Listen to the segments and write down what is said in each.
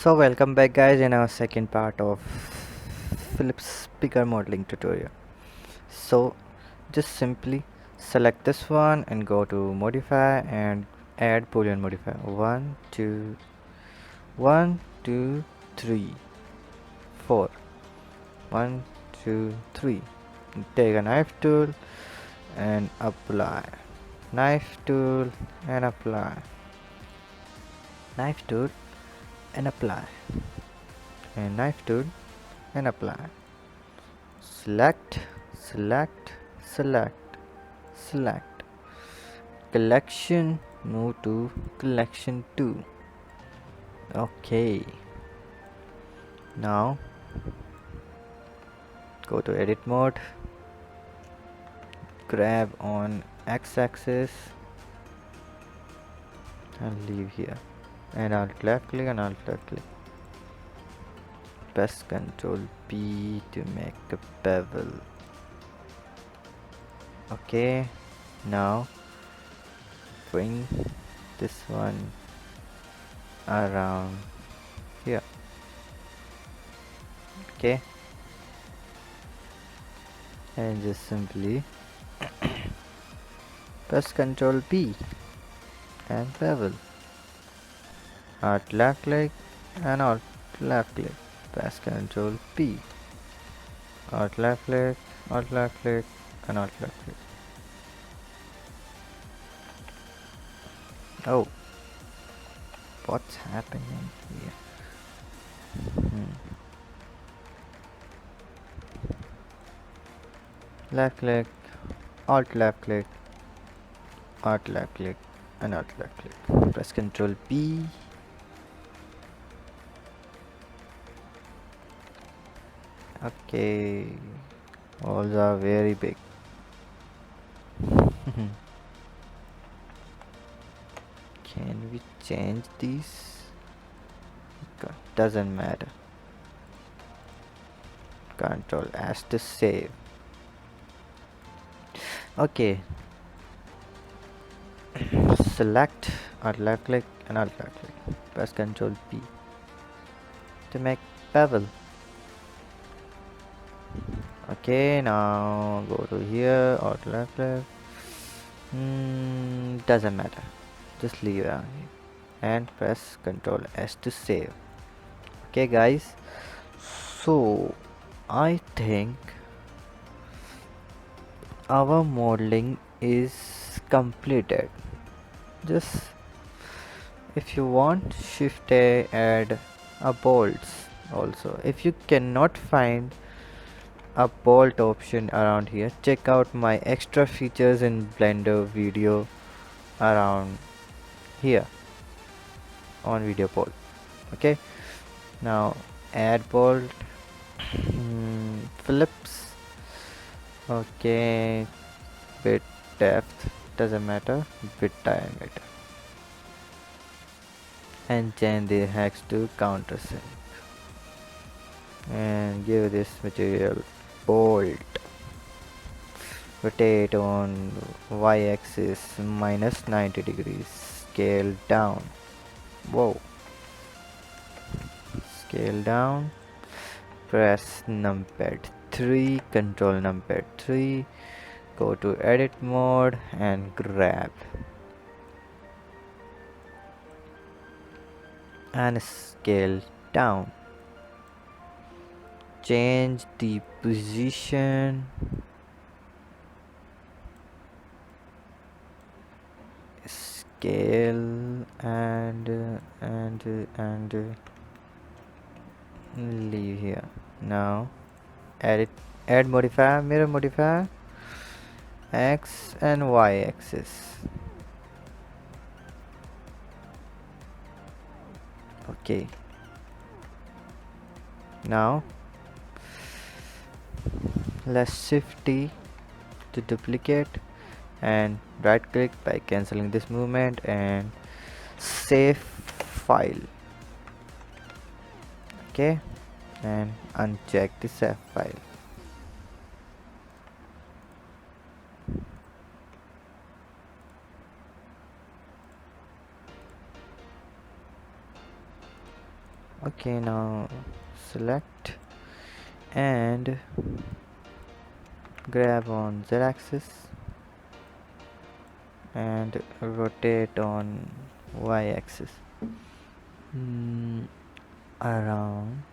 So welcome back guys in our second part of Philips speaker modeling tutorial. So just simply select this one and go to modify and add boolean modifier. 1 2 1 2 3 4 1 2 3. Take a knife tool and apply. Knife tool and apply. Knife tool and apply. And knife tool and apply. Select, select, select, select. Collection, move to collection 2. Okay. Now go to edit mode, grab on x-axis and leave here. And alt left click and alt left click. Press Ctrl P to make a bevel. Okay. Now bring this one around here. Okay, and just simply press Ctrl P and bevel. Alt left click and alt left click. Press Ctrl P. Alt left click, alt left click, and alt left click. Oh, what's happening here? Left click, alt left click, alt left click, and alt left click. Press Ctrl P. Okay, walls are very big. Can we change these? Doesn't matter. Control S to save. Okay. Select alt left click and alt left click. Press Ctrl P to make bevel. Okay, now go to here, alt left click. Doesn't matter. Just leave it on here and press Ctrl S to save. Okay, guys. So I think our modeling is completed. Just if you want, shift A, add a bolts also. If you cannot find a bolt option around here, check out my extra features in Blender video around here on video poll. Okay, now add bolt. Phillips. Okay, bit depth doesn't matter, bit diameter, and change the hex to countersink and give this material bolt. Rotate on y-axis minus 90 degrees. Scale down. Whoa. Scale down. Press numpad 3. Control numpad 3. Go to edit mode and grab. And scale down. Change the position. Scale and leave here. Now add modifier, mirror modifier, x and y axis. Okay, now let's shift T to duplicate and right click by cancelling this movement and save file. Okay, and uncheck the save file. Okay, now select and grab on Z axis and rotate on Y axis. Mm, around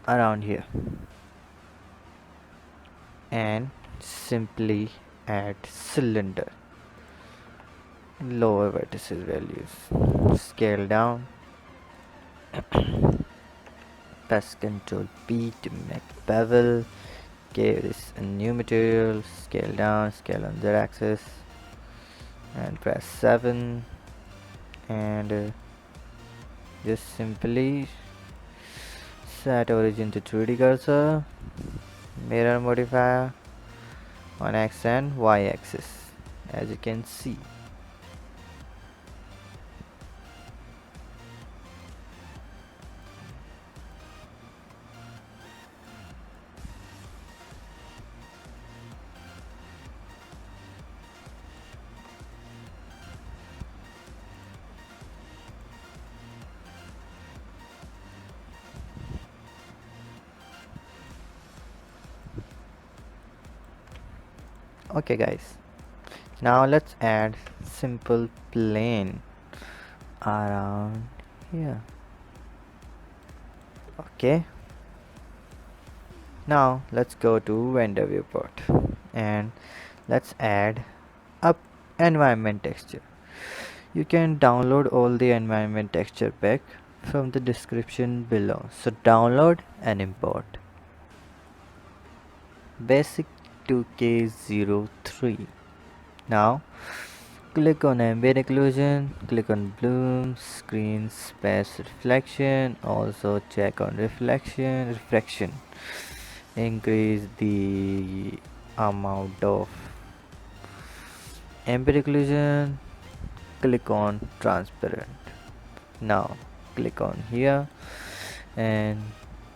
around here and simply add cylinder lower vertices values, scale down, press Ctrl P to make bevel, give this a new material, scale down, scale on Z axis and press 7 and just simply set origin to 3D cursor, mirror modifier on X and Y axis as you can see. Okay guys, now let's add simple plane around here. Okay, now let's go to vendor viewport and let's add up environment texture. You can download all the environment texture pack from the description below. So download and import basic 2K03. Now click on ambient occlusion, click on bloom, screen space reflection, also check on refraction. Increase the amount of ambient occlusion, click on transparent. Now click on here and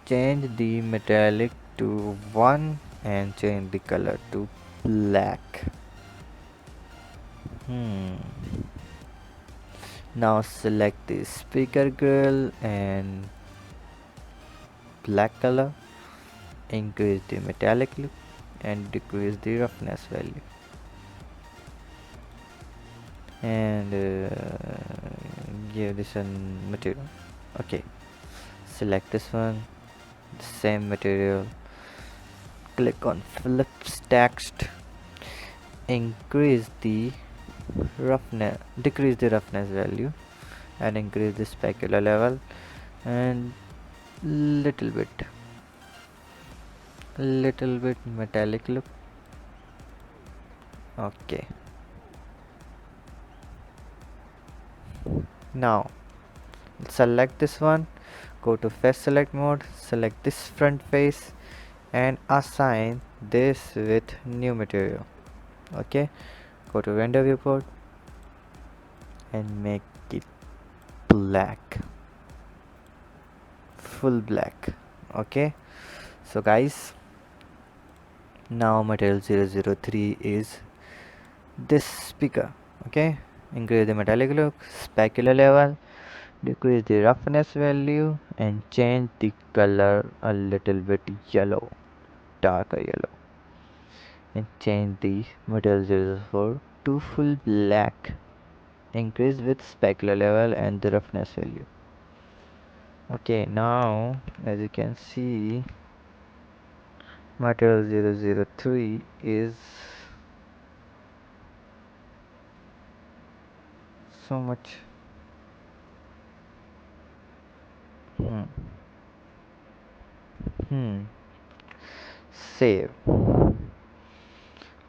change the metallic to 1 and change the color to black. Now select the speaker grill and black color, increase the metallic look and decrease the roughness value and give this a material. Okay, select this one, the same material, click on Phillips text, increase the roughness, decrease the roughness value and increase the specular level and little bit metallic look. Okay, now select this one, go to face select mode, select this front face and assign this with new material. Okay, go to render viewport and make it black, full black. Okay, so guys, now material 003 is this speaker. Okay, increase the metallic look, specular level, decrease the roughness value and change the color a little bit yellow, darker yellow, and change the material 004 to full black, increase with specular level and the roughness value. Okay, now as you can see, material 003 is so much. hmm, hmm. Save.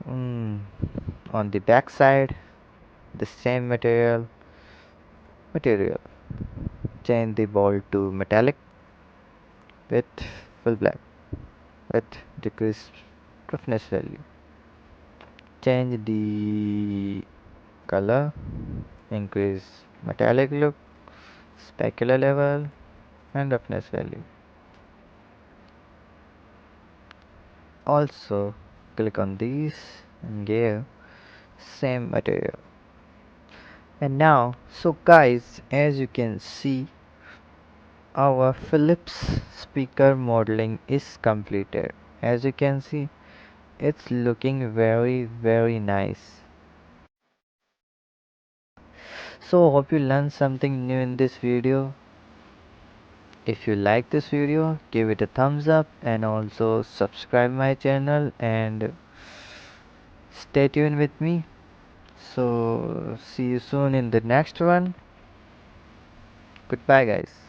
mm. On the back side, the same material, change the ball to metallic with full black with decreased roughness value, change the color, increase metallic look, specular level and roughness value. Also click on these and give same material. And now, so guys, as you can see, our Philips speaker modeling is completed. As you can see, it's looking very nice. So hope you learned something new in this video. If you like this video, give it a thumbs up and also subscribe my channel and stay tuned with me. So see you soon in the next one. Goodbye guys.